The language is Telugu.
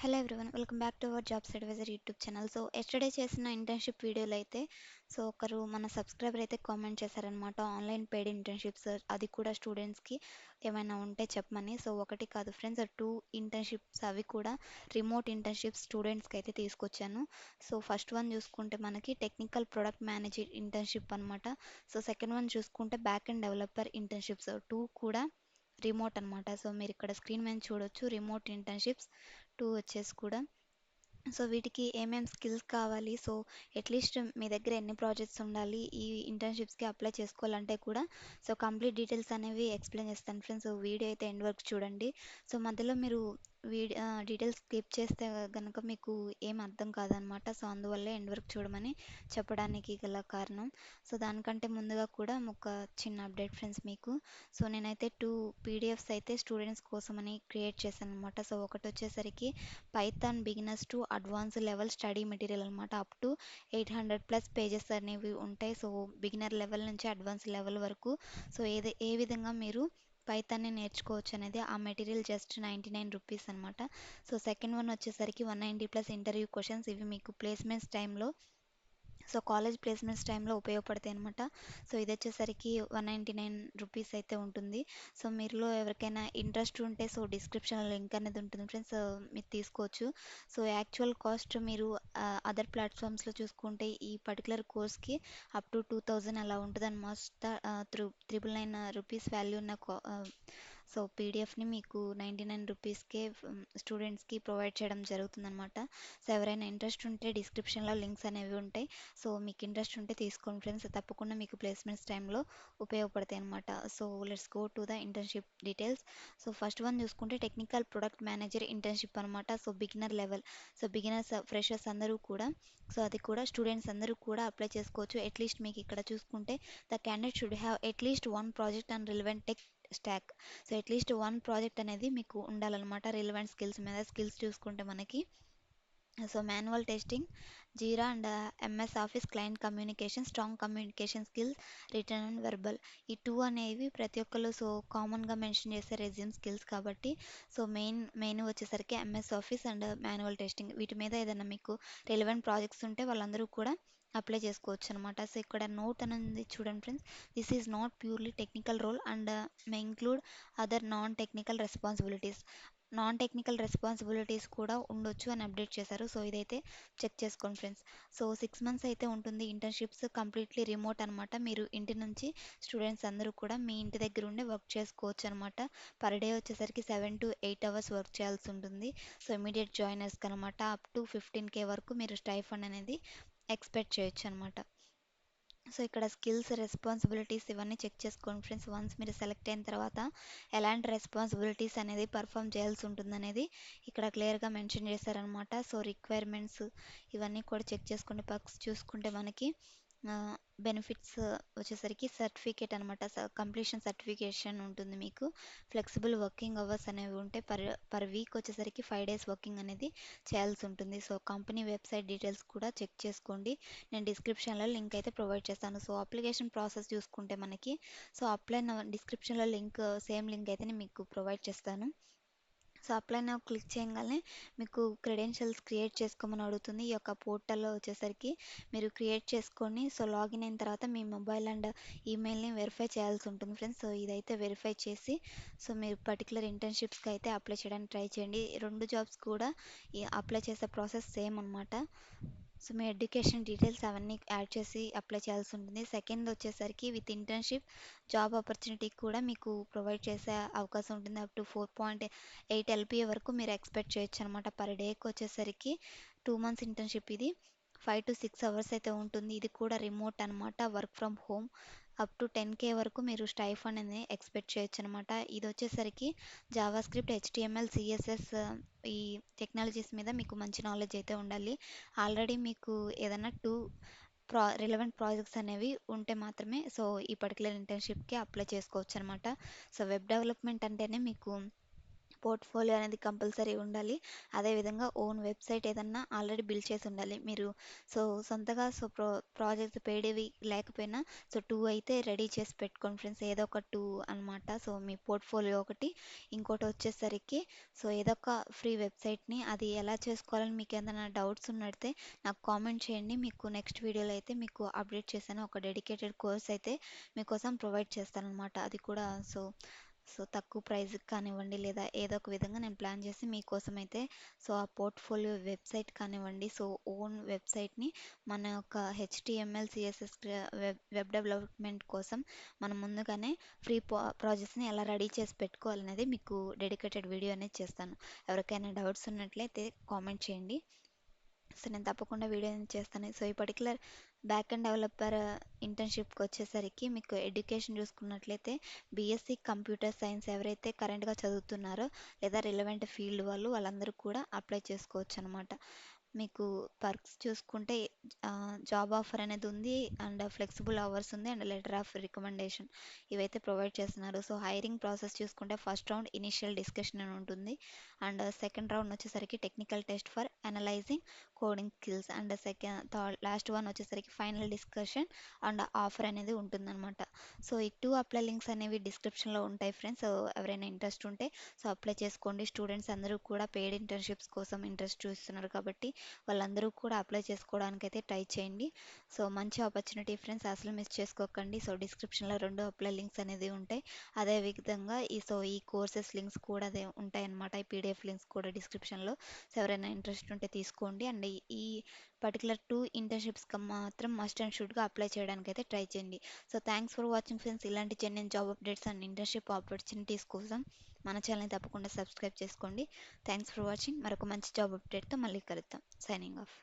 Hello everyone welcome back to our jobs advisor YouTube channel. Yesterday చేసిన ఇంటర్న్షిప్ వీడియోలో అయితే ఒకరు మన సబ్స్క్రైబర్ అయితే కామెంట్ చేశారనమాట. ఆన్లైన్ పెయిడ్ ఇంటర్న్షిప్స్ అది కూడా స్టూడెంట్స్కి ఏమైనా ఉంటే చెప్పమని. ఒకటి కాదు ఫ్రెండ్స్, టూ ఇంటర్న్షిప్స్ అవి కూడా రిమోట్ ఇంటర్న్షిప్స్ స్టూడెంట్స్కి అయితే తీసుకొచ్చాను. ఫస్ట్ వన్ చూసుకుంటే మనకి టెక్నికల్ ప్రొడక్ట్ మేనేజర్ ఇంటర్న్షిప్ అనమాట. సెకండ్ వన్ చూసుకుంటే back and developer internships two కూడా రిమోట్ అనమాట. మీరు ఇక్కడ స్క్రీన్ మీద చూడొచ్చు రిమోట్ ఇంటర్న్షిప్స్ టూ వచ్చేసి కూడా. వీటికి ఏమేం స్కిల్స్ కావాలి, అట్లీస్ట్ మీ దగ్గర ఎన్ని ప్రాజెక్ట్స్ ఉండాలి ఈ ఇంటర్న్షిప్స్కి అప్లై చేసుకోవాలంటే కూడా కంప్లీట్ డీటెయిల్స్ అనేవి ఎక్స్ప్లెయిన్ చేస్తాను ఫ్రెండ్స్. వీడియో అయితే ఎండ్ వరకు చూడండి. మధ్యలో మీరు డీటెయిల్స్ స్కిప్ చేస్తే కనుక మీకు ఏం అర్థం కాదనమాట. అందువల్లే ఎండ్ వరకు చూడమని చెప్పడానికి గల కారణం. దానికంటే ముందుగా కూడా ఒక చిన్న అప్డేట్ ఫ్రెండ్స్ మీకు. నేనైతే టూ పీడిఎఫ్స్ అయితే స్టూడెంట్స్ కోసమని క్రియేట్ చేశాను అనమాట. ఒకటి వచ్చేసరికి Python beginners to advance level study material అనమాట. అప్ టు 800+ పేజెస్ అనేవి ఉంటాయి. బిగినర్ లెవెల్ నుంచి అడ్వాన్స్ లెవెల్ వరకు ఏ విధంగా మీరు పైథాన్ని నేర్చుకోవచ్చు అనేది ఆ మెటీరియల్ జస్ట్ 99 రూపీస్ అనమాట. సెకండ్ వన్ వచ్చేసరికి 190+ ఇంటర్వ్యూ క్వశ్చన్స్. ఇవి మీకు ప్లేస్మెంట్స్ టైంలో కాలేజ్ ప్లేస్మెంట్స్ టైంలో ఉపయోగపడతాయి అనమాట. ఇది వచ్చేసరికి 199 రూపీస్ అయితే ఉంటుంది. మీరులో ఎవరికైనా ఇంట్రెస్ట్ ఉంటే డిస్క్రిప్షన్లో లింక్ అనేది ఉంటుంది ఫ్రెండ్స్, మీరు తీసుకోవచ్చు. యాక్చువల్ కాస్ట్ మీరు అదర్ ప్లాట్ఫామ్స్లో చూసుకుంటే ఈ పర్టికులర్ కోర్స్కి అప్ టు 2000 అలా ఉంటుంది అనమాట. 999 రూపీస్ వాల్యూ ఉన్న పీడిఎఫ్ని మీకు 99 రూపీస్కే స్టూడెంట్స్కి ప్రొవైడ్ చేయడం జరుగుతుందన్నమాట. ఎవరైనా ఇంట్రెస్ట్ ఉంటే డిస్క్రిప్షన్లో లింక్స్ అనేవి ఉంటాయి. మీకు ఇంట్రెస్ట్ ఉంటే తీసుకోండి ఫ్రెండ్స్, తప్పకుండా మీకు ప్లేస్మెంట్స్ టైంలో ఉపయోగపడతాయి అనమాట. Let's go to the internship details. First one చూసుకుంటే టెక్నికల్ ప్రొడక్ట్ మేనేజర్ ఇంటర్న్షిప్ అనమాట. బిగినర్ లెవెల్, బిగినర్స్ ఫ్రెషర్స్ అందరూ కూడా అది కూడా స్టూడెంట్స్ అందరూ కూడా అప్లై చేసుకోవచ్చు. అట్లీస్ట్ మీకు ఇక్కడ చూసుకుంటే the candidate should have at least one project and relevant tech stock. At least one project అనేది మీకు ఉండాలన్నమాట. రిలవెంట్ స్కిల్స్ మీద స్కిల్స్ చూసుకుంటే మనకి manual testing, jeera and MS office, client communication, strong communication skills, return and verbal. ఈ టూ అనేవి ప్రతి ఒక్కరు కామన్గా మెన్షన్ చేసే రెజ్యూమ్ స్కిల్స్ కాబట్టి మెయిన్ వచ్చేసరికి MS office and manual testing. వీటి మీద ఏదైనా మీకు రిలవెంట్ ప్రాజెక్ట్స్ ఉంటే వాళ్ళందరూ కూడా అప్లై చేసుకోవచ్చు అనమాట. ఇక్కడ నోట్ అనేది చూడండి friends, this is not purely technical role and may include other non technical responsibilities. Non technical responsibilities కూడా ఉండొచ్చు అని అప్డేట్ చేశారు. ఇదైతే చెక్ చేసుకోండి ఫ్రెండ్స్. 6 మంత్స్ అయితే ఉంటుంది ఇంటర్న్షిప్స్, కంప్లీట్లీ రిమోట్ అనమాట. మీరు ఇంటి నుంచి స్టూడెంట్స్ అందరూ కూడా మీ ఇంటి దగ్గర ఉండి వర్క్ చేసుకోవచ్చు అనమాట. పర్ డే వచ్చేసరికి 7 to 8 అవర్స్ వర్క్ చేయాల్సి ఉంటుంది. ఇమీడియట్ జాయినర్స్కి అనమాట అప్ టు 15K వరకు మీరు స్టైఫండ్ అనేది ఎక్స్పెక్ట్ చేయొచ్చు అనమాట. ఇక్కడ స్కిల్స్, రెస్పాన్సిబిలిటీస్ ఇవన్నీ చెక్ చేసుకోండి ఫ్రెండ్స్. వన్స్ మీరు సెలెక్ట్ అయిన తర్వాత ఎలాంటి రెస్పాన్సిబిలిటీస్ అనేది పర్ఫామ్ చేయాల్సి ఉంటుందనేది ఇక్కడ క్లియర్గా మెన్షన్ చేశారనమాట. రిక్వైర్మెంట్స్ ఇవన్నీ కూడా చెక్ చేసుకోండి. పర్క్స్ చూసుకుంటే మనకి బెనిఫిట్స్ వచ్చేసరికి సర్టిఫికేట్ అనమాట. కంప్లీషన్ సర్టిఫికేషన్ ఉంటుంది మీకు. ఫ్లెక్సిబుల్ వర్కింగ్ అవర్స్ అనేవి ఉంటాయి. పర్ వీక్ వచ్చేసరికి 5 days వర్కింగ్ అనేది చేయాల్సి ఉంటుంది. కంపెనీ వెబ్సైట్ డీటెయిల్స్ కూడా చెక్ చేసుకోండి. నేను డిస్క్రిప్షన్లో లింక్ అయితే ప్రొవైడ్ చేస్తాను. అప్లికేషన్ ప్రాసెస్ చూసుకుంటే మనకి అప్లై నౌ డిస్క్రిప్షన్లో లింక్ సేమ్ లింక్ అయితే నేను మీకు ప్రొవైడ్ చేస్తాను. అప్లై నౌ క్లిక్ చేయగానే మీకు క్రెడెన్షియల్స్ క్రియేట్ చేసుకోమని అడుగుతుంది. ఈ యొక్క పోర్టల్లో వచ్చేసరికి మీరు క్రియేట్ చేసుకొని లాగిన్ అయిన తర్వాత మీ మొబైల్ అండ్ ఈమెయిల్ని వెరిఫై చేయాల్సి ఉంటుంది ఫ్రెండ్స్. ఇదైతే వెరిఫై చేసి మీరు పర్టికులర్ ఇంటర్న్షిప్స్కి అయితే అప్లై చేయడానికి ట్రై చేయండి. రెండు జాబ్స్ కూడా అప్లై చేసే ప్రాసెస్ సేమ్ అనమాట. మీ ఎడ్యుకేషన్ డీటెయిల్స్ అవన్నీ యాడ్ చేసి అప్లై చేయాల్సి ఉంటుంది. సెకండ్ వచ్చేసరికి విత్ ఇంటర్న్షిప్ జాబ్ ఆపర్చునిటీ కూడా మీకు ప్రొవైడ్ చేసే అవకాశం ఉంటుంది. అప్ టు 4.8 LPA వరకు మీరు ఎక్స్పెక్ట్ చేయొచ్చు అనమాట. పర్ డేకి వచ్చేసరికి 2 months ఇంటర్న్షిప్ ఇది 5 to 6 అవర్స్ అయితే ఉంటుంది. ఇది కూడా రిమోట్ అనమాట, work from home. Up to 10K వరకు మీరు స్టైఫండ్ అనేది ఎక్స్పెక్ట్ చేయొచ్చు అనమాట. ఇది వచ్చేసరికి జావా స్క్రిప్ట్, HTML, CSS ఈ టెక్నాలజీస్ మీద మీకు మంచి నాలెడ్జ్ అయితే ఉండాలి. ఆల్రెడీ మీకు ఏదైనా రిలవెంట్ ప్రాజెక్ట్స్ అనేవి ఉంటే మాత్రమే ఈ పర్టికులర్ ఇంటర్న్షిప్కి అప్లై చేసుకోవచ్చు అనమాట. వెబ్ డెవలప్మెంట్ అంటేనే మీకు పోర్ట్ఫోలియో అనేది కంపల్సరీ ఉండాలి. అదేవిధంగా ఓన్ వెబ్సైట్ ఏదన్నా ఆల్రెడీ బిల్డ్ చేసి ఉండాలి. మీరు సో సొంతగా సో ప్రాజెక్ట్స్ పెయిడ్‌వి లేకపోయినా సో 2 అయితే రెడీ చేసి పెట్టుకోండి ఫ్రెండ్స్. ఏదో ఒక 2 అనమాట. సో మీ పోర్ట్ఫోలియో ఒకటి, ఇంకోటి వచ్చేసరికి సో ఏదో ఒక ఫ్రీ వెబ్సైట్‌ని అది ఎలా చేసుకోవాలని మీకు ఏదైనా డౌట్స్ ఉన్నట్టే నాకు కామెంట్ చేయండి. మీకు నెక్స్ట్ వీడియోలో అయితే మీకు అప్డేట్ చేశాను. ఒక డెడికేటెడ్ కోర్స్ అయితే మీకోసం ప్రొవైడ్ చేస్తాననమాట. అది కూడా సో సో తక్కువ ప్రైస్‌కి కానివ్వండి, లేదా ఏదో ఒక విధంగా నేను ప్లాన్ చేసి మీకోసం అయితే సో ఆ పోర్ట్‌ఫోలియో వెబ్‌సైట్ కానివ్వండి, సో ఓన్ వెబ్‌సైట్‌ని మన యొక్క హెచ్‌టీఎంఎల్, సీఎస్ఎస్ వెబ్ డెవలప్‌మెంట్ కోసం మనం ముందుగానే ఫ్రీ ప్రాజెక్ట్స్‌ని ఎలా రెడీ చేసి పెట్టుకోవాలనేది మీకు డెడికేటెడ్ వీడియో అనేది చేస్తాను. ఎవరికైనా డౌట్స్ ఉన్నట్లయితే కామెంట్ చేయండి. సో నేను తప్పకుండా వీడియో అనేది చేస్తాను. సో ఈ పర్టికులర్ బ్యాక్ అండ్ డెవలపర్ ఇంటర్న్‌షిప్‌కి వచ్చేసరికి మీకు ఎడ్యుకేషన్ చూసుకున్నట్లయితే బీఎస్సీ కంప్యూటర్ సైన్స్ ఎవరైతే కరెంట్‌గా చదువుతున్నారో లేదా రిలవెంట్ ఫీల్డ్ వాళ్ళందరూ కూడా అప్లై చేసుకోవచ్చనమాట. మీకు పర్క్స్ చూసుకుంటే జాబ్ ఆఫర్ అనేది ఉంది. అండ్ ఫ్లెక్సిబుల్ అవర్స్ ఉంది. అండ్ లెటర్ ఆఫ్ రికమెండేషన్ ఇవైతే ప్రొవైడ్ చేస్తున్నారు. సో హైరింగ్ ప్రాసెస్ చూసుకుంటే ఫస్ట్ రౌండ్ ఇనిషియల్ డిస్కషన్ అని ఉంటుంది. అండ్ సెకండ్ రౌండ్ వచ్చేసరికి technical test for analysing coding skills. And third last one వచ్చేసరికి ఫైనల్ డిస్కషన్ అండ్ ఆఫర్ అనేది ఉంటుందన్నమాట. సో ఈ 2 అప్లై లింక్స్ అనేవి డిస్క్రిప్షన్‌లో ఉంటాయి ఫ్రెండ్స్. సో ఎవరైనా ఇంట్రెస్ట్ ఉంటే సో అప్లై చేసుకోండి. స్టూడెంట్స్ అందరూ కూడా పెయిడ్ ఇంటర్న్‌షిప్స్ కోసం ఇంట్రెస్ట్ చూస్తున్నారు కాబట్టి వాళ్ళందరూ కూడా అప్లై చేసుకోవడానికైతే ట్రై చేయండి. సో మంచి ఆపర్చునిటీ ఫ్రెండ్స్, అసలు మిస్ చేసుకోకండి. సో డిస్క్రిప్షన్‌లో 2 అప్లై లింక్స్ అనేది ఉంటాయి. అదే విధంగా ఈ కోర్సెస్ లింక్స్ కూడా అదే ఉంటాయన్నమాట. ఈ పీడిఎఫ్ లింక్స్ కూడా డిస్క్రిప్షన్‌లో. సో ఎవరైనా ఇంట్రెస్ట్ ఉంటే తీసుకోండి. అండ్ ఈ పర్టికులర్ 2 ఇంటర్న్‌షిప్స్‌కి మాత్రం మస్ట్ అండ్ షుడ్‌గా అప్లై చేయడానికైతే ట్రై చేయండి. So thanks for watching friends. ఇలాంటి genuine job updates and internship opportunities కోసం మన ఛానల్‌ని తప్పకుండా సబ్స్క్రైబ్ చేసుకోండి. Thanks for watching. మరొక మంచి జాబ్ అప్డేట్‌తో మళ్ళీ కలుద్దాం. Signing of.